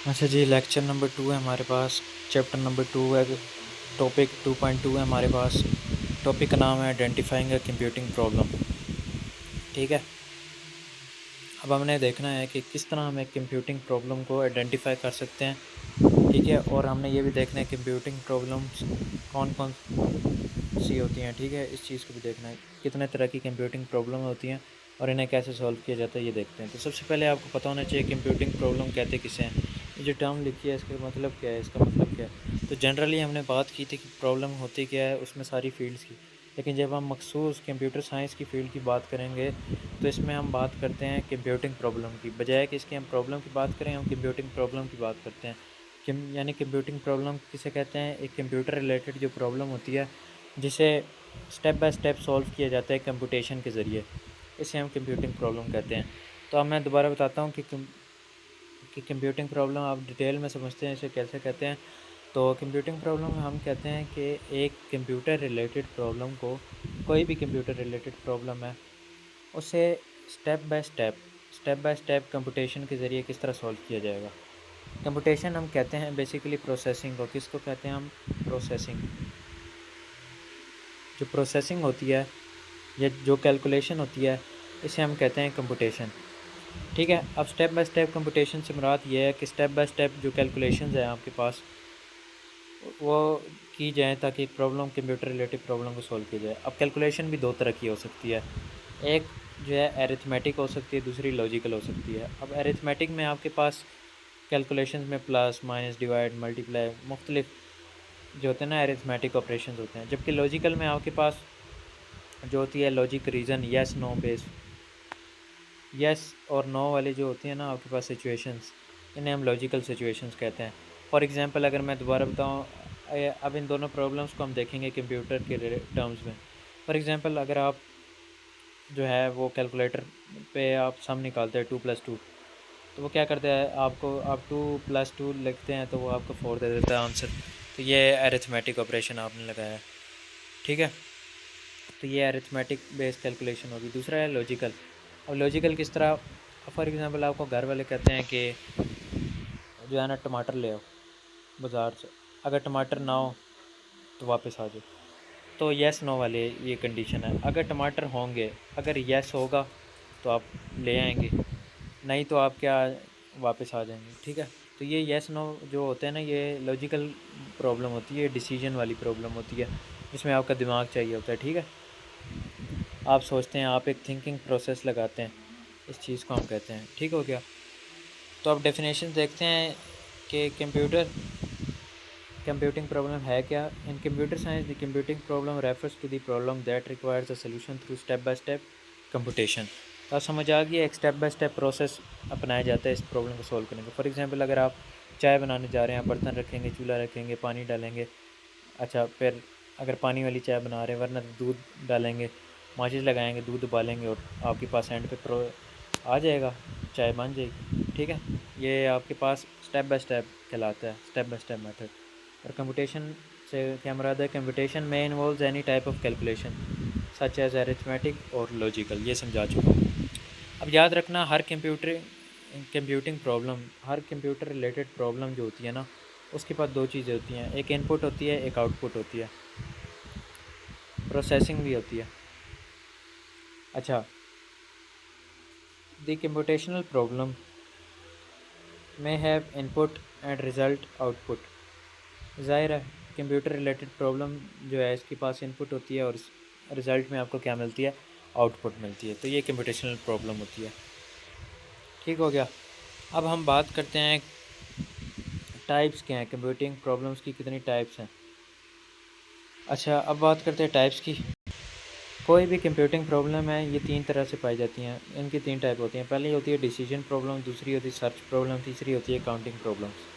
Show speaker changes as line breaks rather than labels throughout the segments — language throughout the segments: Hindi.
अच्छा जी, लेक्चर नंबर 2 है हमारे पास। चैप्टर नंबर 2 है। टॉपिक 2.2 है हमारे पास। टॉपिक का नाम है आइडेंटिफाइंग अ कंप्यूटिंग प्रॉब्लम। ठीक है। अब हमने देखना है कि किस तरह हम एक कंप्यूटिंग प्रॉब्लम को आइडेंटिफाई कर सकते हैं। ठीक है। और हमने ये भी देखना है कंप्यूटिंग प्रॉब्लम्स कौन कौन सी होती हैं। ठीक है। इस चीज़ को भी देखना है कितने तरह की कंप्यूटिंग प्रॉब्लम होती हैं और इन्हें कैसे सॉल्व किया जाता है, ये देखते हैं। तो सबसे पहले आपको पता होना चाहिए कंप्यूटिंग प्रॉब्लम कहते किसे हैं। ये जो टर्म लिखी है इसका मतलब क्या है, इसका मतलब क्या है। तो जनरली हमने बात की थी कि प्रॉब्लम होती क्या है, उसमें सारी फील्ड्स की। लेकिन जब हम मखसूस कंप्यूटर साइंस की फ़ील्ड की बात करेंगे तो इसमें हम बात करते हैं कंप्यूटिंग प्रॉब्लम की। बजाय कि इसकी हम प्रॉब्लम की बात करें, हम कंप्यूटिंग प्रॉब्लम की बात करते हैं। यानी कंप्यूटिंग प्रॉब्लम किसे कहते हैं, एक कंप्यूटर रिलेटेड जो प्रॉब्लम होती है जिसे स्टेप बाय स्टेप सॉल्व किया जाता है कंप्यूटेशन के ज़रिए, इसे हम कंप्यूटिंग प्रॉब्लम कहते हैं। तो अब मैं दोबारा बताता हूँ कि कंप्यूटिंग प्रॉब्लम आप डिटेल में समझते हैं इसे कैसे कहते हैं। तो कंप्यूटिंग प्रॉब्लम हम कहते हैं कि एक कंप्यूटर रिलेटेड प्रॉब्लम को, कोई भी कंप्यूटर रिलेटेड प्रॉब्लम है, उसे स्टेप बाय स्टेप कंप्यूटेशन के ज़रिए किस तरह सॉल्व किया जाएगा। कंप्यूटेशन हम कहते हैं बेसिकली प्रोसेसिंग को। किसको कहते हैं हम? प्रोसेसिंग। जो प्रोसेसिंग होती है या जो कैलकुलेशन होती है, इसे हम कहते हैं कंप्यूटेशन। ठीक है। अब स्टेप बाय स्टेप कंप्यूटेशन से मुराद ये है कि स्टेप बाय स्टेप जो कैलकुलेशंस हैं आपके पास, वो की जाए ताकि एक प्रॉब्लम, कंप्यूटर रिलेटेड प्रॉब्लम को सॉल्व किया जाए। अब कैलकुलेशन भी दो तरह की हो सकती है। एक जो है एरिथमेटिक हो सकती है, दूसरी लॉजिकल हो सकती है। अब एरिथमेटिक में आपके पास कैलकुलेशंस में प्लस माइनस डिवाइड मल्टीप्लाई मुख्तलिफ जो होते हैं ना एरिथमेटिक ऑपरेशंस होते हैं। जबकि लॉजिकल में आपके पास जो होती है logic reason, yes no base, yes और नो वाली जो होती है ना आपके पास सिचुएशंस, इन्हें हम लॉजिकल सिचुएशंस कहते हैं। फॉर एग्जांपल अगर मैं दोबारा बताऊं, अब इन दोनों प्रॉब्लम्स को हम देखेंगे कंप्यूटर के टर्म्स में। फॉर एग्जांपल अगर आप जो है वो कैलकुलेटर पे आप सम निकालते हैं 2+2, तो वो क्या करता है, आपको आप 2+2 लिखते हैं तो वो आपको 4 दे देता है आंसर। तो ये अरिथमेटिक ऑपरेशन आपने लगाया है। ठीक है। तो ये अरिथमेटिक बेस्ड कैलकुलेशन होगी। दूसरा है लॉजिकल। अब लॉजिकल किस तरह, फॉर एग्जांपल आपको घर वाले कहते हैं कि जो है ना टमाटर ले आओ बाज़ार से, अगर टमाटर ना हो तो वापस आ जाओ। तो येस नो वाले ये कंडीशन है। अगर टमाटर होंगे, अगर येस होगा तो आप ले आएंगे, नहीं तो आप क्या, वापस आ जाएंगे। ठीक है। तो ये येस नो जो होते हैं ना, ये लॉजिकल प्रॉब्लम होती है, डिसीजन वाली प्रॉब्लम होती है, जिसमें आपका दिमाग चाहिए होता है। ठीक है। आप सोचते हैं, आप एक थिंकिंग प्रोसेस लगाते हैं, इस चीज़ को हम कहते हैं। ठीक हो गया। तो अब डेफिनेशन देखते हैं कि कंप्यूटिंग प्रॉब्लम है क्या। In computer science the computing problem refers to the problem that requires a solution through step by step computation. तो आप समझ आ गया, एक स्टेप बाय स्टेप प्रोसेस अपनाया जाता है इस प्रॉब्लम को सॉल्व करने का। फॉर एग्जांपल अगर आप चाय बनाने जा रहे हैं, बर्तन रखेंगे, चूल्हा रखेंगे, पानी डालेंगे। अच्छा, फिर अगर पानी वाली चाय बना रहे हैं, वरना दूध डालेंगे, माचिस लगाएंगे, दूध उबालेंगे और आपके पास एंड पे प्रो आ जाएगा, चाय बन जाएगी। ठीक है। ये आपके पास स्टेप बाय स्टेप कहलाता है, स्टेप बाय स्टेप मेथड। और कंप्यूटेशन से क्या मुराद है, कंप्यूटेशन में involves any type of calculation such as arithmetic और लॉजिकल। ये समझा चुका हूँ। अब याद रखना, हर कंप्यूटिंग प्रॉब्लम, हर कंप्यूटर रिलेटेड प्रॉब्लम जो होती है ना, उसके पास दो चीज़ें होती हैं, एक इनपुट होती है, एक आउटपुट होती है, प्रोसेसिंग भी होती है। अच्छा, द कंप्यूटेशनल प्रॉब्लम में have input end result output. ज़ाहिर है कंप्यूटर रिलेटेड प्रॉब्लम जो है इसके पास इनपुट होती है और रिज़ल्ट में आपको क्या मिलती है, आउटपुट मिलती है। तो ये कंप्यूटेशनल प्रॉब्लम होती है। ठीक हो गया। अब हम बात करते हैं टाइप्स क्या हैं, कंप्यूटिंग प्रॉब्लम्स की कितनी टाइप्स हैं। अच्छा, अब बात करते हैं टाइप्स की। कोई भी कंप्यूटिंग प्रॉब्लम है, ये तीन तरह से पाई जाती हैं। इनकी तीन टाइप होती हैं। पहली होती है डिसीजन प्रॉब्लम, दूसरी होती है सर्च प्रॉब्लम, तीसरी होती है काउंटिंग प्रॉब्लम्स।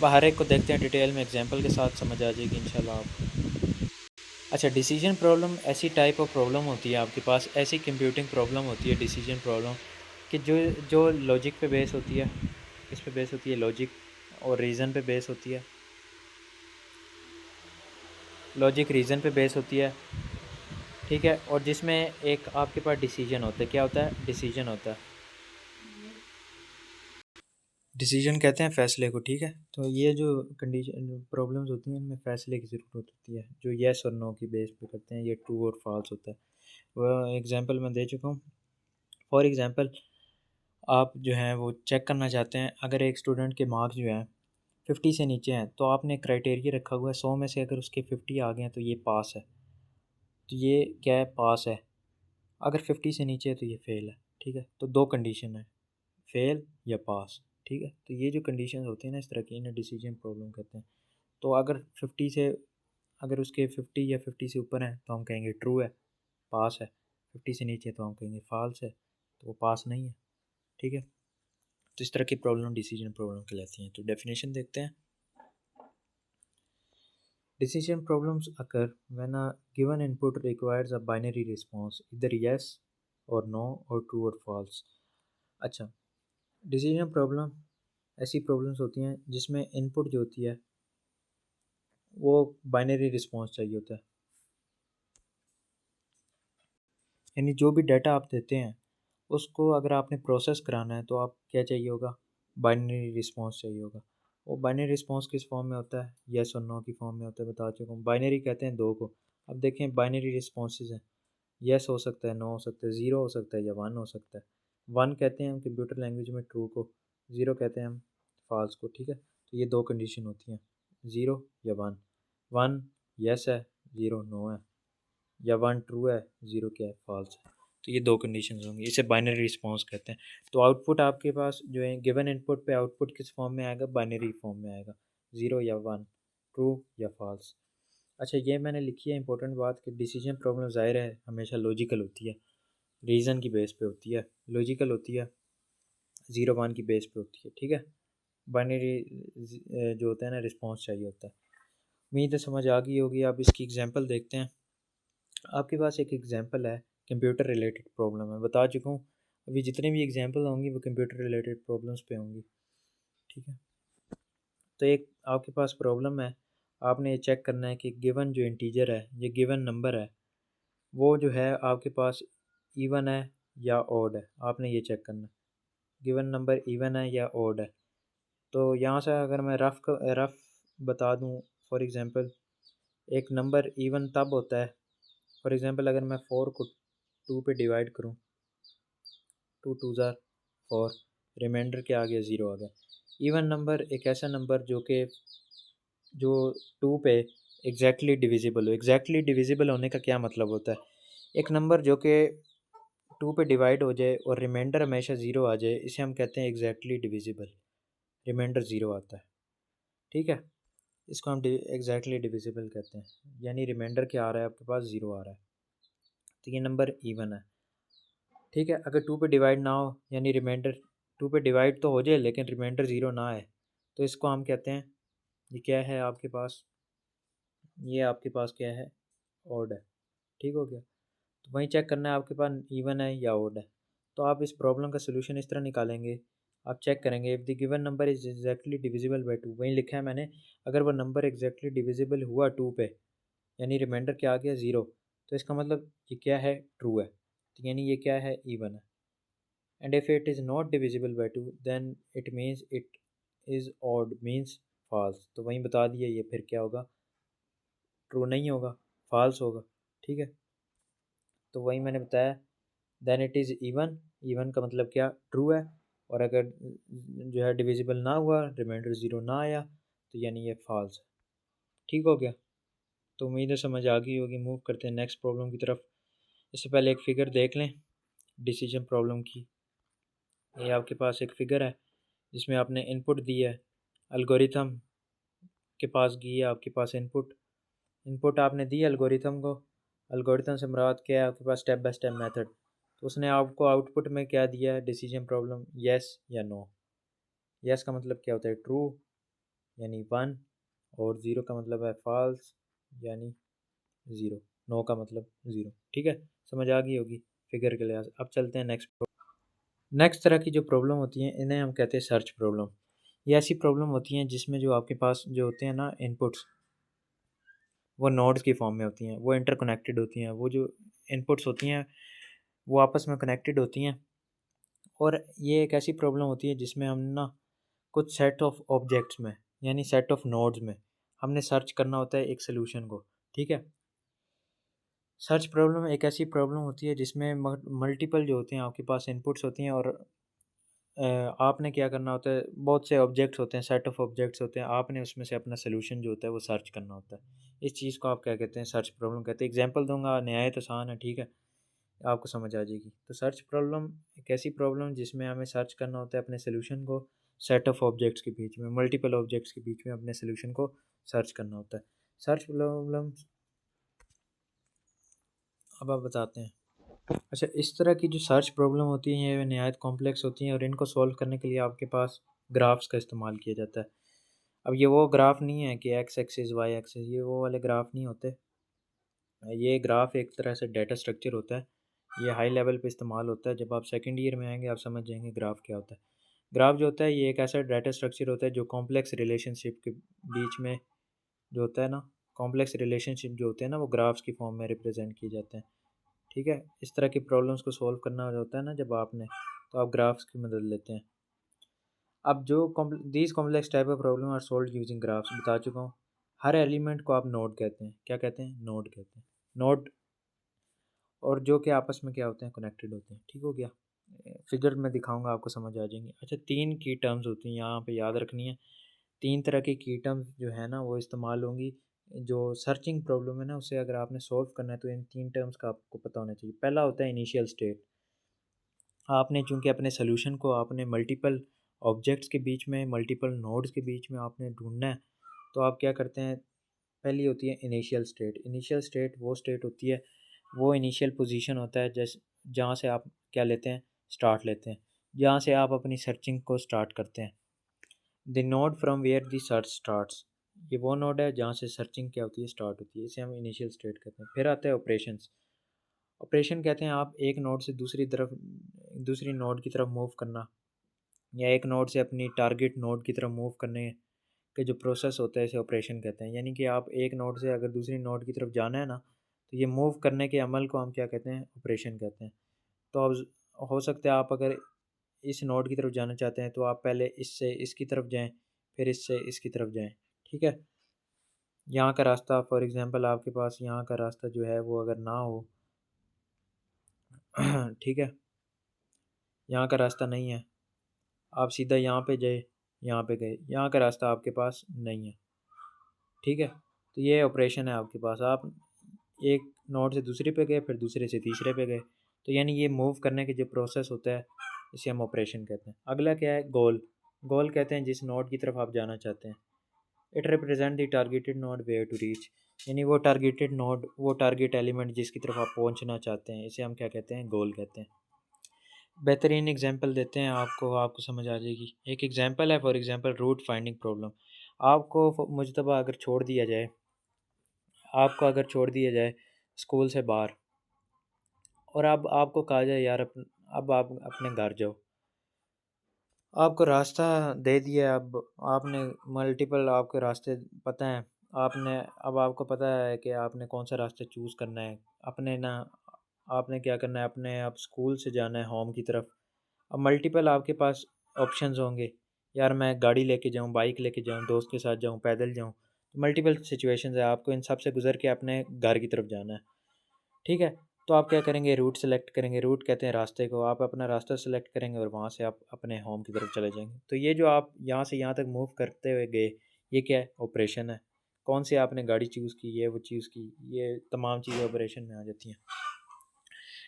हर एक को देखते हैं डिटेल में, एग्जांपल के साथ समझ आ जाएगी इंशाल्लाह आपको। अच्छा, डिसीजन प्रॉब्लम ऐसी टाइप ऑफ प्रॉब्लम होती है आपके पास, ऐसी कंप्यूटिंग प्रॉब्लम होती है डिसीजन प्रॉब्लम कि जो लॉजिक पे बेस होती है। किस पे बेस होती है? लॉजिक और रीज़न पे बेस होती है। लॉजिक रीज़न पे बेस होती है। ठीक है। और जिसमें एक आपके पास डिसीजन होता है। क्या होता है? डिसीजन होता है। डिसीजन कहते हैं फ़ैसले को, ठीक है। तो ये जो कंडीशन प्रॉब्लम्स होती हैं इनमें फ़ैसले की ज़रूरत होती है, जो येस और नो की बेस पे करते हैं, ये ट्रू और फॉल्स होता है। वो एग्ज़ाम्पल मैं दे चुका हूँ। फॉर एग्ज़ाम्पल आप जो हैं वो चेक करना चाहते हैं, अगर एक स्टूडेंट के मार्क्स जो हैं 50 से नीचे हैं, तो आपने क्राइटेरिया रखा हुआ है 100 में से अगर उसके 50 आ गए हैं तो ये पास है। तो ये क्या है, पास है। अगर 50 से नीचे है तो ये फ़ेल है, ठीक है। तो 2 कंडीशन है, फ़ेल या पास, ठीक है। तो ये जो कंडीशन होती है ना इस तरह की, इन्हें डिसीजन प्रॉब्लम कहते हैं। तो अगर 50 से अगर उसके 50 या 50 से ऊपर हैं तो हम कहेंगे ट्रू है, पास है। 50 से नीचे तो हम कहेंगे फॉल्स है, तो वो पास नहीं है, ठीक है। तो इस तरह की प्रॉब्लम डिसीजन प्रॉब्लम कहलाती हैं। तो डेफिनेशन देखते हैं। Decision problems occur when a given input requires a binary response इधर येस और नो और ट्रू और फॉल्स। अच्छा, डिसीजन प्रॉब्लम ऐसी प्रॉब्लम्स होती हैं जिसमें इनपुट जो होती है वो बाइनरी रिस्पॉन्स चाहिए होता है। यानी जो भी डाटा आप देते हैं उसको अगर आपने प्रोसेस कराना है तो आप क्या चाहिए होगा, बाइनरी रिस्पॉन्स चाहिए होगा। वो बाइनरी रिस्पॉन्स किस फॉर्म में होता है, येस और नो की फॉर्म में होता है, बता चुका हूँ। बाइनरी कहते हैं दो को। अब देखें बाइनरी रिस्पॉन्सेज हैं, येस हो सकता है, नो हो सकता है, ज़ीरो हो सकता है या वन हो सकता है। वन कहते हैं हम कंप्यूटर लैंग्वेज में ट्रू को, ज़ीरो कहते हैं हम फॉल्स को, ठीक है। तो ये दो कंडीशन होती हैं, ज़ीरो या वन। वन येस है, ज़ीरो नो है, या वन ट्रू है, ज़ीरो क्या है, फॉल्स है। तो ये दो कंडीशंस होंगी, इसे बाइनरी रिस्पॉन्स कहते हैं। तो आउटपुट आपके पास जो है गिवन इनपुट पे आउटपुट किस फॉर्म में आएगा, बाइनरी फॉर्म में आएगा, ज़ीरो या वन, ट्रू या फॉल्स। अच्छा, ये मैंने लिखी है इंपॉर्टेंट बात कि डिसीजन प्रॉब्लम ज़ाहिर है हमेशा लॉजिकल होती है, रीज़न की बेस पे होती है, लॉजिकल होती है, ज़ीरो वन की बेस पे होती है, ठीक है। बाइनरी जो होता है ना रिस्पॉन्स चाहिए होता है। उम्मीद है समझ आ गई होगी। आप इसकी एग्जांपल देखते हैं। आपके पास एक एग्जांपल है कंप्यूटर रिलेटेड प्रॉब्लम है, बता चुका हूँ। अभी जितने भी एग्जांपल होंगी वो कंप्यूटर रिलेटेड प्रॉब्लम्स पे होंगी, ठीक है। तो एक आपके पास प्रॉब्लम है, आपने ये चेक करना है कि गिवन जो इंटीजर है, ये गिवन नंबर है, वो जो है आपके पास इवन है या ऑड है। आपने ये चेक करना है गिवन नंबर इवन है या ऑड है। तो यहाँ से अगर मैं रफ़ बता दूँ, फॉर एग्ज़ाम्पल एक नंबर इवन तब होता है, फॉर एग्ज़ाम्पल अगर मैं 4 को 2 पे डिवाइड करूँ, 2 टू ज़ार 4, रिमाइंडर क्या आ गया, ज़ीरो आ गया। इवन नंबर एक ऐसा नंबर जो 2 पे एग्जैक्टली डिविजिबल हो। एग्जैक्टली डिविजिबल होने का क्या मतलब होता है, एक नंबर जो कि 2 पे डिवाइड हो जाए और रिमाइंडर हमेशा ज़ीरो आ जाए, इसे हम कहते हैं एग्जैक्टली डिविजिबल। रिमाइंडर ज़ीरो आता है, ठीक है। इसको हम एग्जैक्टली डिविजिबल कहते हैं, यानी रिमाइंडर क्या आ रहा है आपके पास, ज़ीरो आ रहा है। तो ये नंबर इवन है, ठीक है। अगर 2 पे डिवाइड ना हो, यानी रिमाइंडर 2 पे डिवाइड तो हो जाए लेकिन रिमाइंडर ज़ीरो ना आए, तो इसको हम कहते हैं, ये क्या है आपके पास, ये आपके पास क्या है, ऑड है, ठीक हो गया। तो वहीं चेक करना है आपके पास इवन है या ऑड है। तो आप इस प्रॉब्लम का सोल्यूशन इस तरह निकालेंगे, आप चेक करेंगे if the given number is exactly divisible by to, वहीं लिखा है मैंने, अगर वो नंबर एग्जैक्टली डिविजिबल हुआ 2 पे, यानी रिमाइंडर क्या आ गया, ज़ीरो, तो इसका मतलब ये क्या है, ट्रू है। तो यानी ये क्या है, इवन है। And if it is not divisible by two then it means it is odd, means false. तो वहीं बता दिया, ये फिर क्या होगा, ट्रू नहीं होगा, फॉल्स होगा, ठीक है। तो वही मैंने बताया, then it is even, even का मतलब क्या, ट्रू है। और अगर जो है डिविजिबल ना हुआ, रिमाइंडर ज़ीरो ना आया, तो यानी ये फॉल्स है, ठीक हो गया। तो उम्मीद है समझ आ गई होगी। मूव करते हैं नेक्स्ट प्रॉब्लम की तरफ। इससे पहले एक फ़िगर देख लें डिसीजन प्रॉब्लम की। ये आपके पास एक फ़िगर है जिसमें आपने इनपुट दी है, एल्गोरिथम के पास गई है आपके पास इनपुट, इनपुट आपने दी एल्गोरिथम को। एल्गोरिथम से मुराद क्या है आपके पास, स्टेप बाय स्टेप मेथड। तो उसने आपको आउटपुट में क्या दिया है, डिसीजन प्रॉब्लम, येस या नो। येस का मतलब क्या होता है, ट्रू यानी वन, और ज़ीरो का मतलब है फॉल्स यानी ज़ीरो, नो का मतलब ज़ीरो, ठीक है। समझ आ गई होगी फिगर के लिहाज। अब चलते हैं नेक्स्ट तरह की जो प्रॉब्लम होती हैं इन्हें हम कहते हैं सर्च प्रॉब्लम। ये ऐसी प्रॉब्लम होती हैं जिसमें जो आपके पास जो होते हैं ना इनपुट्स, वो नोड्स की फॉर्म में होती हैं, वो इंटरकनेक्टेड होती हैं। वो जो इनपुट्स होती हैं वो आपस में कनेक्टेड होती हैं। और ये एक ऐसी प्रॉब्लम होती है जिसमें हम ना कुछ सेट ऑफ ऑब्जेक्ट्स में, यानी सेट ऑफ नोड्स में हमने सर्च करना होता है एक सोल्यूशन को। ठीक है, सर्च प्रॉब्लम एक ऐसी प्रॉब्लम होती है जिसमें मल्टीपल जो होते हैं आपके पास इनपुट्स होती हैं, और आपने क्या करना होता है, बहुत से ऑब्जेक्ट्स होते हैं, सेट ऑफ ऑब्जेक्ट्स होते हैं, आपने उसमें से अपना सोल्यूशन जो होता है वो सर्च करना होता है। इस चीज़ को आप क्या कहते हैं, सर्च प्रॉब्लम कहते हैं। एग्जांपल दूंगा, नहायत आसान है, ठीक है, आपको समझ आ जाएगी। तो सर्च प्रॉब्लम एक ऐसी प्रॉब्लम जिसमें हमें सर्च करना होता है अपने सोल्यूशन को सेट ऑफ ऑब्जेक्ट्स के बीच में, मल्टीपल ऑब्जेक्ट्स के बीच में अपने सोल्यूशन को सर्च करना होता है। सर्च प्रॉब्लम अब आप बताते हैं। अच्छा, इस तरह की जो सर्च प्रॉब्लम होती हैं ये नहायत कॉम्प्लेक्स होती हैं, और इनको सॉल्व करने के लिए आपके पास ग्राफ्स का इस्तेमाल किया जाता है। अब ये वो ग्राफ नहीं है कि एक्स एक्सिस वाई एक्सिस, ये वो वाले ग्राफ नहीं होते। ये ग्राफ एक तरह से डाटा स्ट्रक्चर होता है। ये हाई लेवल पे इस्तेमाल होता है। जब आप सेकंड ईयर में आएंगे आप समझ जाएंगे ग्राफ क्या होता है। ग्राफ जो होता है ये एक ऐसा डाटा स्ट्रक्चर होता है जो कॉम्प्लेक्स रिलेशनशिप के बीच में जो होता है ना, कॉम्प्लेक्स रिलेशनशिप जो होते हैं ना वो ग्राफ्स की फॉर्म में रिप्रेजेंट किए जाते हैं। ठीक है, इस तरह की प्रॉब्लम्स को सॉल्व करना होता है ना जब आपने, तो आप ग्राफ्स की मदद लेते हैं। अब जो these complex type of problem are solve using graphs बता चुका हूँ। हर एलिमेंट को आप नोड कहते हैं। क्या कहते हैं? नोड कहते हैं। नोड, और जो कि आपस में क्या होते हैं, कनेक्टेड होते हैं। ठीक हो गया, फिगर में दिखाऊंगा आपको समझ आ जाएंगे। अच्छा, तीन की टर्म्स होती हैं यहाँ पे, याद रखनी है। तीन तरह की टर्म्स जो है ना वो इस्तेमाल होंगी। जो सर्चिंग प्रॉब्लम है ना उसे अगर आपने सॉल्व करना है तो इन तीन टर्म्स का आपको पता होना चाहिए। पहला होता है इनिशियल स्टेट। आपने चूंकि अपने सोल्यूशन को आपने मल्टीपल ऑब्जेक्ट्स के बीच में, मल्टीपल नोड्स के बीच में आपने ढूंढना है, तो आप क्या करते हैं, पहली होती है इनिशियल स्टेट। इनिशियल स्टेट वो स्टेट होती है, वो इनिशियल पोजीशन होता है जैसे जहाँ से आप क्या लेते हैं, स्टार्ट लेते हैं, जहाँ से आप अपनी सर्चिंग को स्टार्ट करते हैं। The node from where the search starts, ये वो नोड है जहाँ से सर्चिंग क्या होती है, स्टार्ट होती है। इसे हम इनिशियल स्टेट कहते हैं। फिर आता है ऑपरेशंस। ऑपरेशन कहते हैं आप एक नोड से दूसरी नोड की तरफ मूव करना, या एक नोड से अपनी टारगेट नोड की तरफ मूव करने के जो प्रोसेस होता है इसे ऑपरेशन कहते हैं। यानी कि आप एक नोड से अगर दूसरी नोड की तरफ जाना है ना, तो ये मूव करने के अमल को हम क्या कहते हैं, ऑपरेशन कहते हैं। तो अब हो सकता है आप अगर इस नोड की तरफ जाना चाहते हैं तो आप पहले इससे इसकी तरफ जाएं, फिर इससे इसकी तरफ जाएं। ठीक है, यहाँ का रास्ता फॉर एग्जांपल आपके पास यहाँ का रास्ता जो है वो अगर ना हो ठीक है, यहाँ का रास्ता नहीं है, आप सीधा यहाँ पे जाए, यहाँ पे गए, यहाँ का रास्ता आपके पास नहीं है। ठीक है, तो ये ऑपरेशन है आपके पास। आप एक नोड से दूसरे पे गए, फिर दूसरे से तीसरे पे गए, तो यानी ये मूव करने के जो प्रोसेस होता है इसे हम ऑपरेशन कहते हैं। अगला क्या है, गोल। गोल कहते हैं जिस नोड की तरफ आप जाना चाहते हैं। It represent the targeted node where to reach, यानी वो टारगेटेड नोड, वो टारगेट एलिमेंट जिसकी तरफ आप पहुंचना चाहते हैं, इसे हम क्या कहते हैं, गोल कहते हैं। बेहतरीन एग्जांपल देते हैं आपको, आपको समझ आ जाएगी। एक एग्जांपल है for example route finding problem. आपको मुजतबा अगर छोड़ दिया जाए, आपको अगर छोड़ दिया जाए स्कूल से बाहर, और अब आपको कहा जाए यार अब आप अपने घर जाओ, आपको रास्ता दे दिया। अब आपने मल्टीपल आपके रास्ते पता हैं, आपने अब आपको पता है कि आपने कौन सा रास्ता चूज़ करना है। अपने ना आपने क्या करना है, अपने आप स्कूल से जाना है होम की तरफ। अब मल्टीपल आपके पास ऑप्शंस होंगे, यार मैं गाड़ी लेके जाऊँ, बाइक लेके जाऊँ, दोस्त के साथ जाऊँ, पैदल जाऊँ। तो मल्टीपल सिचुएशंस है, आपको इन सब से गुजर के अपने घर की तरफ जाना है। ठीक है, तो आप क्या करेंगे, रूट सेलेक्ट करेंगे। रूट कहते हैं रास्ते को। आप अपना रास्ता सेलेक्ट करेंगे और वहाँ से आप अपने होम की तरफ चले जाएंगे। तो ये जो आप यहाँ से यहाँ तक मूव करते हुए गए, ये क्या है, ऑपरेशन है। कौन सी आपने गाड़ी चूज़ की, ये वो चूज़ की, ये तमाम चीज़ें ऑपरेशन में आ जाती हैं।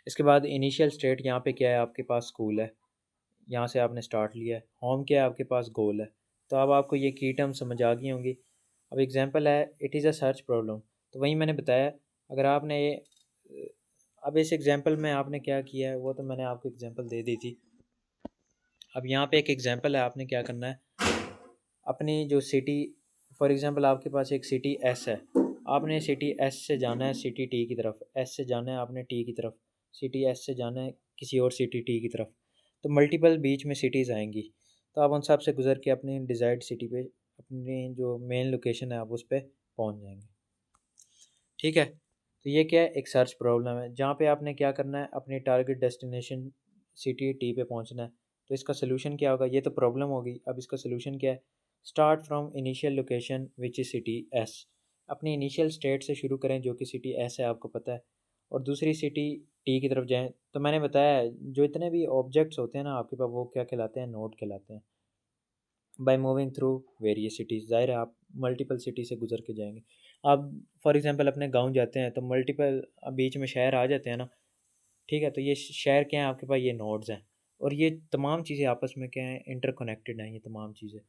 इसके बाद इनिशियल स्टेट, यहाँ पे क्या है, आपके पास स्कूल है, यहाँ से आपने स्टार्ट लिया है। होम क्या है, आपके पास गोल है। तो अब आपको ये की टर्म समझ आ गई होंगी। अब एग्जांपल है it is a search problem, तो वही मैंने बताया। अगर आपने ये अब इस एग्जांपल में आपने क्या किया है वो तो मैंने आपको एग्जांपल दे दी थी। अब यहाँ पे एक एग्जांपल है, आपने क्या करना है, अपनी जो सिटी, फॉर एग्जांपल आपके पास एक सिटी एस है, आपने सिटी एस से जाना है सिटी टी की तरफ। एस से जाना है आपने टी की तरफ, सिटी एस से जाना है किसी और सिटी टी की तरफ। तो मल्टीपल बीच में सिटीज़ आएंगी, तो आप उन सब से गुजर के अपनी डिज़ायर्ड सिटी पे, अपनी जो मेन लोकेशन है आप उस पर पहुँच जाएंगे। ठीक है, तो ये क्या है, एक सर्च प्रॉब्लम है जहाँ पे आपने क्या करना है, अपनी टारगेट डेस्टिनेशन सिटी टी पे पहुँचना है। तो इसका सोल्यूशन क्या होगा, ये तो प्रॉब्लम होगी। अब इसका सोल्यूशन क्या है, start from initial location which is city S. अपनी इनिशियल स्टेट से शुरू करें जो कि सिटी एस है, आपको पता है, और दूसरी सिटी टी की तरफ जाएं। तो मैंने बताया जो इतने भी ऑब्जेक्ट्स होते हैं ना आपके पास, वो क्या कहलाते हैं, नोड कहलाते हैं। By moving through various cities, ज़ाहिर है आप मल्टीपल सिटी से गुजर के जाएंगे। आप फॉर एग्जांपल अपने गांव जाते हैं तो मल्टीपल बीच में शहर आ जाते हैं ना, ठीक है, तो ये शहर क्या है आपके पास, ये नोड्स हैं, और ये तमाम चीज़ें आपस में क्या हैं, इंटरकनेक्टेड हैं ये तमाम चीज़ें।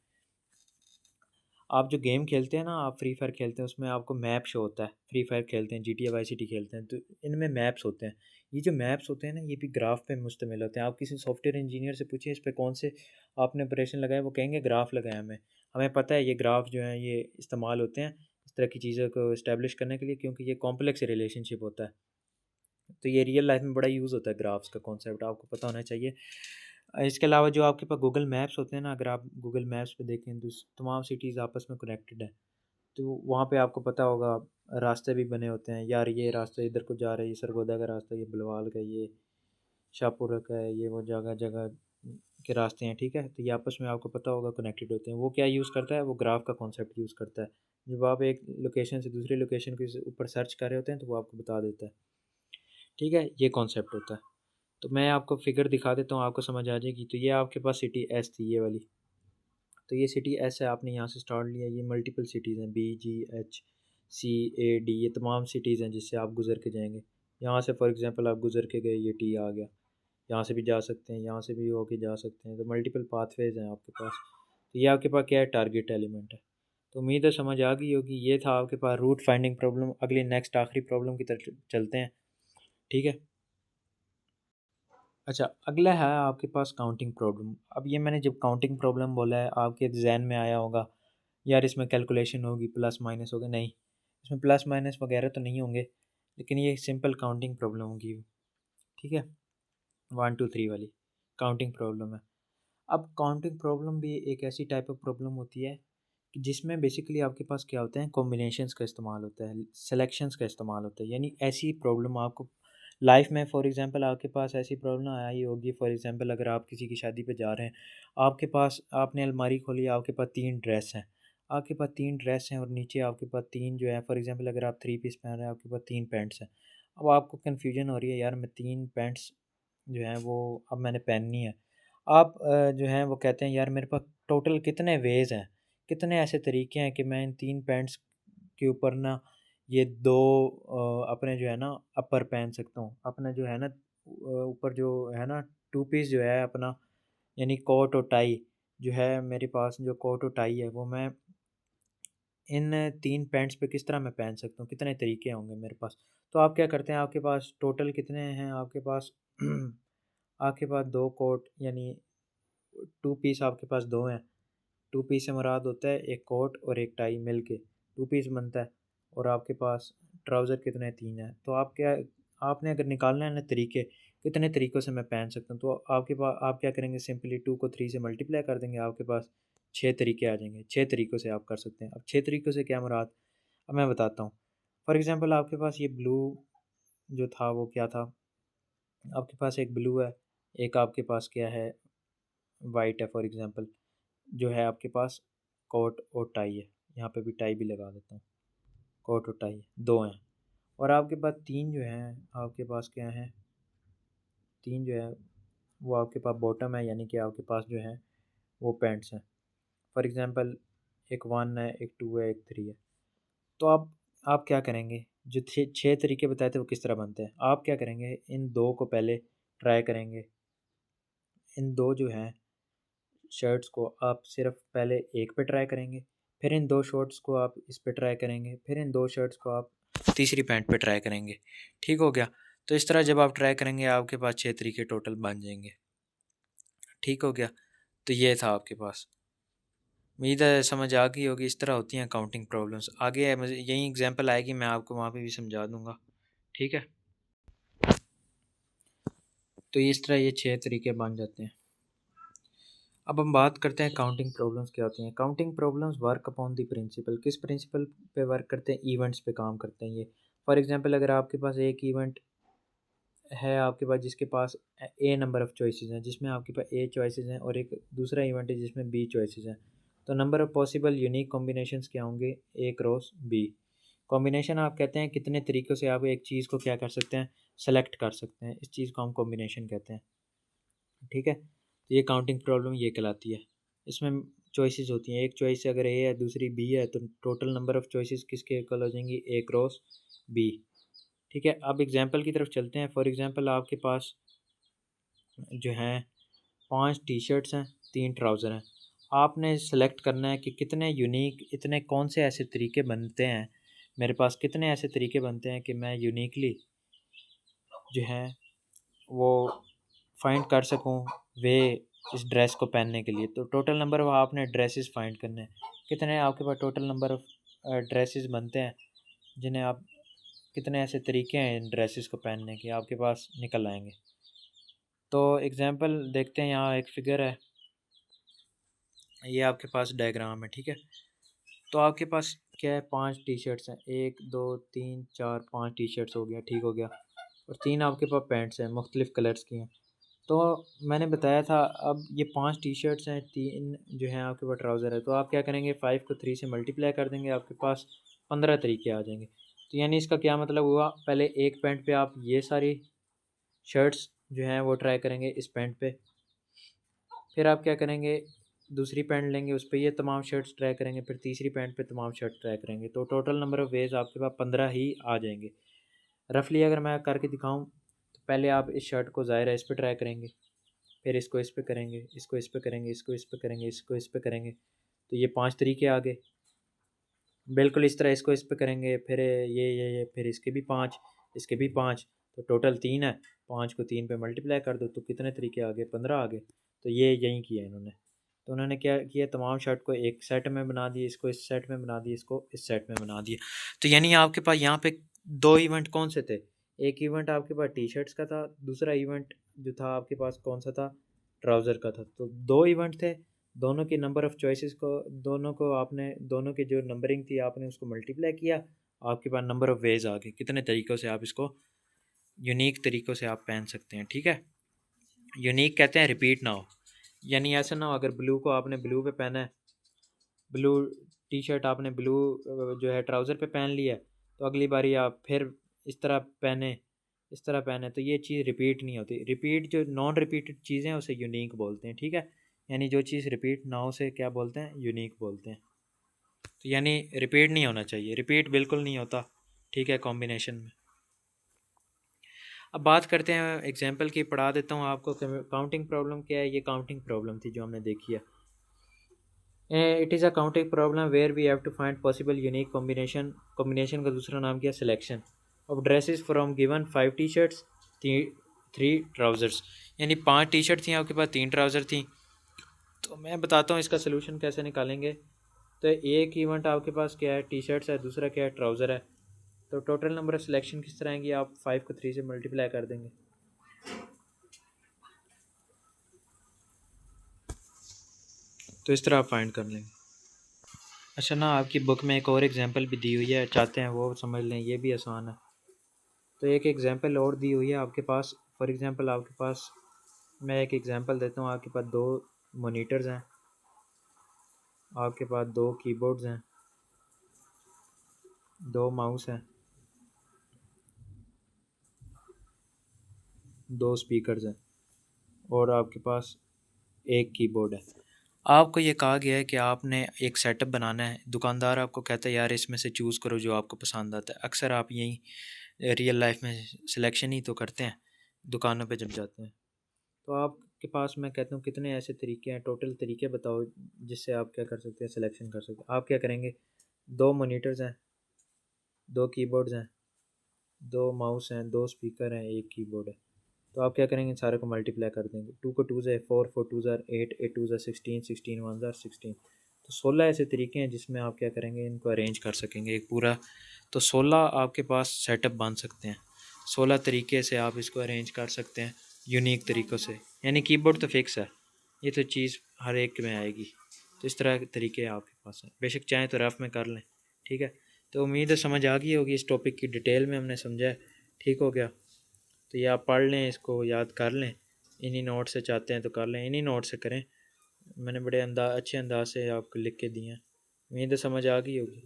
आप जो गेम खेलते हैं ना, आप फ्री फायर खेलते हैं, उसमें आपको मैप शो होता है। फ्री फायर खेलते हैं, GTA वाई सिटी खेलते हैं, तो इनमें मैप्स होते हैं। ये जो मैप्स होते हैं ना, ये भी ग्राफ पे मुश्तमिल होते हैं। आप किसी सॉफ्टवेयर इंजीनियर से पूछिए इस पे कौन से आपने ऑपरेशन लगाए, वो कहेंगे ग्राफ लगाए हमें। हमें पता है ये ग्राफ जो है ये इस्तेमाल होते हैं इस तरह की चीज़ों को इस्टेब्लिश करने के लिए, क्योंकि ये कॉम्प्लेक्स रिलेशनशिप होता है। तो ये रियल लाइफ में बड़ा यूज़ होता है ग्राफ्स का कॉन्सेप्ट, आपको पता होना चाहिए। इसके अलावा जो आपके पास गूगल मैप्स होते हैं ना, अगर आप गूगल मैप्स पे देखें तो तमाम सिटीज़ आपस में कनेक्टेड है। तो वहाँ पे आपको पता होगा रास्ते भी बने होते हैं, यार ये रास्ता इधर को जा रहा है, ये सरगोदा का रास्ता, ये बलवाल का, ये शाहपुरा का है, ये वो जगह जगह के रास्ते हैं, ठीक है। तो ये आपस में आपको पता होगा कनेक्टेड होते हैं। वो क्या यूज़ करता है, वो ग्राफ का कॉन्सेप्ट यूज़ करता है। जब आप एक लोकेशन से दूसरी लोकेशन के ऊपर सर्च कर रहे होते हैं तो वो आपको बता देता है, ठीक है, ये कॉन्सेप्ट होता है। तो मैं आपको फिगर दिखा देता हूँ, आपको समझ आ जाएगी। तो ये आपके पास सिटी एस थी, ये वाली, तो ये सिटी एस है, आपने यहाँ से स्टार्ट लिया। ये मल्टीपल सिटीज़ हैं, BGH CAD, ये तमाम सिटीज़ हैं जिससे आप गुजर के जाएंगे। यहाँ से फॉर एग्जांपल आप गुजर के गए, ये टी आ गया, यहाँ से भी जा सकते हैं, यहाँ से भी होके जा सकते हैं। तो मल्टीपल पाथवेज हैं आपके पास। तो ये आपके पास क्या है, टारगेट एलिमेंट है। तो उम्मीद है समझ आ गई होगी। ये था आपके पास रूट फाइंडिंग प्रॉब्लम। अगली नेक्स्ट आखिरी प्रॉब्लम की तरफ चलते हैं, ठीक है। अच्छा, अगला है आपके पास काउंटिंग प्रॉब्लम। अब ये मैंने जब काउंटिंग प्रॉब्लम बोला है, आपके जहन में आया होगा यार इसमें कैलकुलेशन होगी, प्लस माइनस होगा। नहीं, इसमें प्लस माइनस वगैरह तो नहीं होंगे, लेकिन ये सिंपल काउंटिंग प्रॉब्लम होगी, ठीक है। 1 2 3 वाली काउंटिंग प्रॉब्लम है। अब काउंटिंग प्रॉब्लम भी एक ऐसी टाइप ऑफ प्रॉब्लम होती है कि जिसमें बेसिकली आपके पास क्या होता है, कॉम्बिनेशंस का इस्तेमाल होता है, सिलेक्शंस का इस्तेमाल होता है। यानी ऐसी प्रॉब्लम आपको लाइफ में, फॉर एग्जांपल आपके पास ऐसी प्रॉब्लम आई होगी, फॉर एग्जांपल अगर आप किसी की शादी पे जा रहे हैं, आपके पास, आपने अलमारी खोली, आपके पास 3 ड्रेस हैं, आपके पास 3 ड्रेस हैं, और नीचे आपके पास 3 जो है, फॉर एग्जांपल अगर आप 3 पीस पहन रहे हैं, आपके पास 3 पैंट्स हैं। अब आपको कन्फ्यूजन हो रही है, यार मैं 3 पैंट्स जो हैं वो अब मैंने पहननी है। आप जो हैं वो कहते हैं यार मेरे पास टोटल कितने वेज़ हैं, कितने ऐसे तरीके हैं कि मैं इन 3 पैंट्स के ऊपर ना ये 2 अपने जो है ना अपर पहन सकता हूँ। अपना जो है ना ऊपर जो है ना 2 पीस जो है अपना, यानी कोट और टाई जो है मेरे पास, जो कोट और टाई है वो मैं इन 3 पैंट्स पे किस तरह मैं पहन सकता हूँ, कितने तरीके होंगे मेरे पास। तो आप क्या करते हैं, आपके पास टोटल कितने हैं आपके पास आपके पास 2 कोट, यानी 2 पीस आपके पास 2 हैं। 2 पीस से मुराद होता है एक कोट और एक टाई मिल के 2 पीस बनता है। और आपके पास ट्राउज़र कितने हैं, 3 हैं। तो आप क्या, आपने अगर निकालना है ना तरीके, कितने तरीक़ों से मैं पहन सकता हूँ, तो आपके पास आप क्या करेंगे, सिंपली 2 को 3 से मल्टीप्लाई कर देंगे, आपके पास 6 तरीके आ जाएंगे। 6 तरीक़ों से आप कर सकते हैं। अब 6 तरीक़ों से क्या मुराद, अब मैं बताता हूँ। फॉर एग्ज़ाम्पल आपके पास ये ब्लू जो था वो क्या था, आपके पास एक ब्लू है, एक आपके पास क्या है, वाइट है फॉर एग्ज़ाम्पल, जो है आपके पास कोट और टाई है। यहाँ पे भी टाई भी लगा देता हूँ, कोट और टाई 2 हैं। और आपके पास 3 जो हैं, आपके पास क्या हैं, 3 जो है वो आपके पास बॉटम है, यानी कि आपके पास जो है वो पैंट्स हैं। फॉर एग्ज़ाम्पल एक 1 है, एक 2 है, एक 3 है। तो आप क्या करेंगे, जो 6 तरीके बताए थे वो किस तरह बनते हैं, आप क्या करेंगे, इन 2 को पहले ट्राई करेंगे। इन 2 जो हैं शर्ट्स को आप सिर्फ पहले एक पे ट्राई करेंगे, फिर इन 2 शॉर्ट्स को आप इस पे ट्राई करेंगे, फिर इन 2 शर्ट्स को आप तीसरी पैंट पे ट्राई करेंगे। ठीक हो गया। तो इस तरह जब आप ट्राई करेंगे आपके पास 6 तरीके टोटल बन जाएंगे। ठीक हो गया। तो ये था आपके पास। उम्मीद है समझ आ गई होगी। इस तरह होती हैं काउंटिंग प्रॉब्लम्स। आगे है मुझे यही एग्जांपल आएगी, मैं आपको वहाँ पे भी समझा दूंगा। ठीक है। तो इस तरह ये 6 तरीके बन जाते हैं। अब हम बात करते हैं काउंटिंग प्रॉब्लम्स क्या होती हैं। Counting problems work upon the principle, किस प्रिंसिपल पे वर्क करते हैं, इवेंट्स पे काम करते हैं ये। फॉर एग्जांपल अगर आपके पास एक इवेंट है आपके पास जिसके पास ए नंबर ऑफ़ चॉइसेस हैं, जिसमें आपके पास ए चॉइसेस हैं और एक दूसरा इवेंट है जिसमें बी चॉइसेस हैं। तो number of possible unique combinations क्या होंगे? ए क्रॉस बी। कॉम्बिनेशन आप कहते हैं कितने तरीक़ों से आप एक चीज़ को क्या कर सकते हैं, सेलेक्ट कर सकते हैं। इस चीज़ को हम कॉम्बिनेशन कहते हैं, ठीक है? तो ये काउंटिंग प्रॉब्लम ये कहलाती है। इसमें चॉइसेस होती हैं, एक चॉइस अगर ए है, दूसरी बी है, तो टोटल नंबर ऑफ़ चॉइसेस किसके इक्वल हो जाएंगी? ए क्रॉस बी, ठीक है? अब एग्ज़ाम्पल की तरफ चलते हैं। फॉर एग्ज़ाम्पल आपके पास जो हैं 5 टी-शर्ट्स हैं, 3 ट्राउज़र हैं। आपने सेलेक्ट करना है कि कितने यूनिक, इतने कौन से ऐसे तरीके बनते हैं, मेरे पास कितने ऐसे तरीके बनते हैं कि मैं यूनिकली जो है वो फाइंड कर सकूं वे इस ड्रेस को पहनने के लिए। तो टोटल नंबर ऑफ़ आपने ड्रेसेस फाइंड करने हैं। कितने आपके पास टोटल नंबर ऑफ़ ड्रेसेस बनते हैं, जिन्हें आप कितने ऐसे तरीके हैं इन ड्रेसेस को पहनने के, आपके पास निकल आएँगे। तो एग्ज़ाम्पल देखते हैं, यहाँ एक फ़िगर है, ये आपके पास डायग्राम है, ठीक है? तो आपके पास क्या है, 5 टी-शर्ट्स हैं, 1 2 3 4 5 टी-शर्ट्स हो गया, ठीक हो गया। और 3 आपके पास पैंट्स हैं, मुख्तलिफ़ कलर्स की हैं। तो मैंने बताया था अब ये 5 टी-शर्ट्स हैं, 3 जो हैं आपके पास ट्राउज़र है, तो आप क्या करेंगे, 5 को 3 से मल्टीप्लाई कर देंगे, आपके पास 15 तरीके आ जाएँगे। तो यानी इसका क्या मतलब हुआ, पहले एक पैंट पे आप ये सारी शर्ट्स जो हैं वो ट्राई करेंगे इस पैंट पे, फिर आप क्या करेंगे, दूसरी पैंट लेंगे, उस पे ये तमाम शर्ट्स ट्राई करेंगे, फिर तीसरी पैंट पे तमाम शर्ट ट्राई करेंगे। तो टोटल नंबर ऑफ़ वेज़ आपके पास 15 ही आ जाएँगे। रफ़ली अगर मैं करके दिखाऊँ, तो पहले आप इस शर्ट को ज़ाहिर है इस पे ट्राई करेंगे, फिर इसको इस पे करेंगे, इसको इस पे करेंगे, इसको इस पे करेंगे, इसको इस पे करेंगे। तो ये 5 तरीके आ गए। बिल्कुल इस तरह इसको इस पे करेंगे, फिर ये फिर इसके भी 5, इसके भी 5, तो टोटल 3 है। 5 को 3 पे मल्टीप्लाई कर दो तो कितने तरीके आ गए, 15 आ गए। तो ये यही किया इन्होंने। तो उन्होंने क्या किया, तमाम शर्ट को एक सेट में बना दिए, इसको इस सेट में बना दिए, इसको इस सेट में बना दिए। तो यानी आपके पास यहाँ पे 2 इवेंट कौन से थे? एक इवेंट आपके पास टी-शर्ट्स का था, दूसरा इवेंट जो था आपके पास कौन-सा था? ट्राउज़र का था। तो 2 इवेंट थे, दोनों की नंबर ऑफ़ चॉइसेस को, दोनों को आपने, दोनों की जो नंबरिंग थी आपने उसको मल्टीप्लाई किया, आपके पास नंबर ऑफ़ वेज़ आ गए, कितने तरीक़ों से आप इसको यूनिक तरीक़ों से आप पहन सकते हैं, ठीक है? यूनिक कहते हैं रिपीट ना हो, यानी ऐसा ना हो अगर ब्लू को आपने ब्लू पे पहना है, ब्लू टी-शर्ट आपने ब्लू जो है ट्राउज़र पे पहन लिया है, तो अगली बारी आप फिर इस तरह पहने, इस तरह पहने, तो ये चीज़ रिपीट नहीं होती। रिपीट जो नॉन रिपीटेड चीज़ें हैं उसे यूनिक बोलते हैं, ठीक है? यानी जो चीज़ रिपीट ना हो उसे क्या बोलते हैं? यूनिक बोलते हैं। तो यानी रिपीट नहीं होना चाहिए, रिपीट बिल्कुल नहीं होता, ठीक है, कॉम्बिनेशन में। अब बात करते हैं एग्जांपल की, पढ़ा देता हूँ आपको कि काउंटिंग प्रॉब्लम क्या है। ये काउंटिंग प्रॉब्लम थी जो हमने देखी है। It is a counting problem where we have to find possible unique combination. Combination का दूसरा नाम क्या? Selection of dresses from given 5 T shirts 3 trousers. यानी 5 टी-शर्ट थी आपके पास, 3 ट्राउज़र थी। तो मैं बताता हूँ इसका सोल्यूशन कैसे निकालेंगे। तो एक इवेंट आपके पास क्या है? टी-शर्ट्स है, दूसरा क्या है? ट्राउज़र है। तो टोटल नंबर ऑफ़ सिलेक्शन किस तरह आएंगी? आप 5 को 3 से मल्टीप्लाई कर देंगे, तो इस तरह आप फाइंड कर लेंगे। अच्छा ना, आपकी बुक में एक और एग्जांपल भी दी हुई है, चाहते हैं वो समझ लें, ये भी आसान है। तो एक एग्जांपल और दी हुई है आपके पास। फॉर एग्जांपल आपके पास, मैं एक एग्जांपल देता हूँ, आपके पास 2 मॉनिटर्स हैं, आपके पास 2 कीबोर्ड्स हैं, 2 माउस हैं, 2 स्पीकर्स हैं और आपके पास एक कीबोर्ड है। आपको ये कहा गया है कि आपने एक सेटअप बनाना है। दुकानदार आपको कहता है यार इसमें से चूज़ करो जो आपको पसंद आता है। अक्सर आप यही रियल लाइफ में सिलेक्शन ही तो करते हैं दुकानों पे जब जाते हैं। तो आपके पास मैं कहता हूँ कितने ऐसे तरीके हैं, टोटल तरीके बताओ जिससे आप क्या कर सकते हैं, सिलेक्शन कर सकते हैं। आप क्या करेंगे, 2 मॉनिटर्स हैं, 2 कीबोर्ड्स हैं, 2 माउस हैं, 2 स्पीकर हैं, 1 कीबोर्ड है। तो आप क्या करेंगे, सारे को मल्टीप्लाई कर देंगे। 2 को 2 से 4, 4 2 ज़ार 8, 8 2 ज़ार 16, 16 1 ज़ार 16। तो 16 ऐसे तरीके हैं जिसमें आप क्या करेंगे, इनको अरेंज कर सकेंगे एक पूरा। तो 16 आपके पास सेटअप बन सकते हैं। 16 तरीके से आप इसको अरेंज कर सकते हैं यूनिक तरीक़ों से। यानी कीबोर्ड तो फिक्स है, ये तो चीज़ हर एक में आएगी। तो इस तरह के तरीके आपके पास हैं, बेशक चाहें तो रफ़ में कर लें, ठीक है। तो उम्मीद है समझ आ गई होगी, इस टॉपिक की डिटेल में हमने समझा है, ठीक हो गया। तो ये आप पढ़ लें, इसको याद कर लें। इन्हीं नोट से चाहते हैं तो कर लें, इन्हीं नोट से करें। मैंने बड़े अच्छे अंदाज से आपको लिख के दिए हैं। उम्मीद है समझ आ गई होगी।